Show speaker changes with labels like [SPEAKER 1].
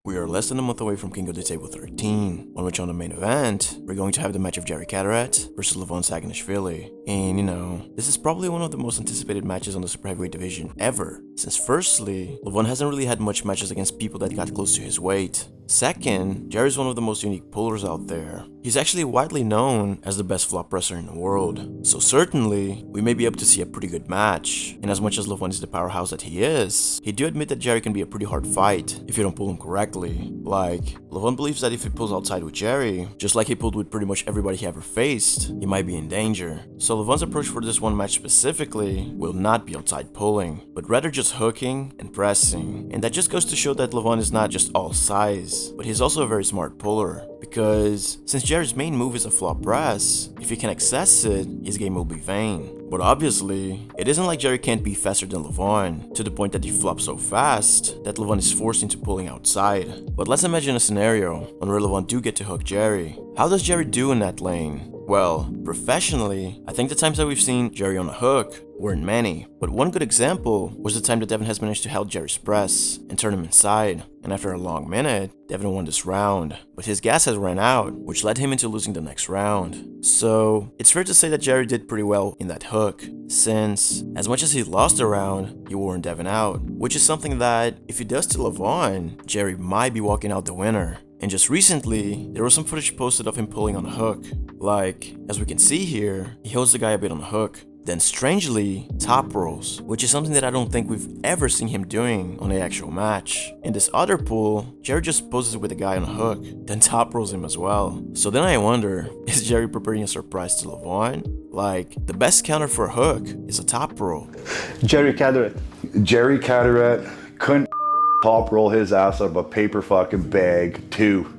[SPEAKER 1] We are less than a month away from King of the Table 13, on which on the main event, we're going to have the match of cadorette versus Levan Saginashvili. And this is probably one of the most anticipated matches on the super heavyweight division ever, since firstly, Levan hasn't really had much matches against people that got close to his weight. Second, Jerry is one of the most unique pullers out there. He's actually widely known as the best flop presser in the world, so certainly, we may be able to see a pretty good match. And as much as Levan is the powerhouse that he is, he do admit that Jerry can be a pretty hard fight if you don't pull him correctly. Like, Levan believes that if he pulls outside with Jerry, just like he pulled with pretty much everybody he ever faced, he might be in danger. So Levan's approach for this one match specifically will not be outside pulling, but rather just hooking and pressing. And that just goes to show that Levan is not just all size, but he's also a very smart puller, because since Jerry's main move is a flop press, if he can access it, his game will be vain. But obviously, it isn't like Jerry can't be faster than Levan, to the point that he flops so fast that Levan is forced into pulling outside. But let's imagine a scenario on where Levan do get to hook Jerry. How does Jerry do in that lane? Well, professionally, I think the times that we've seen Jerry on a hook weren't many, but one good example was the time that Devon has managed to hold Jerry's press and turn him inside, and after a long minute, Devon won this round, but his gas has ran out, which led him into losing the next round. So, it's fair to say that Jerry did pretty well in that hook, since, as much as he lost the round, he wore Devon out, which is something that, if he does to Levan, Jerry might be walking out the winner. And just recently, there was some footage posted of him pulling on a hook. Like, as we can see here, he holds the guy a bit on the hook. Then strangely, top rolls, which is something that I don't think we've ever seen him doing on the actual match. In this other pull, Jerry just poses with the guy on a hook, then top rolls him as well. So then I wonder, is Jerry preparing a surprise to Levan? Like, the best counter for a hook is a top roll.
[SPEAKER 2] Jerry cadorette.
[SPEAKER 3] Jerry cadorette couldn't top roll his ass out of a paper fucking bag. Two.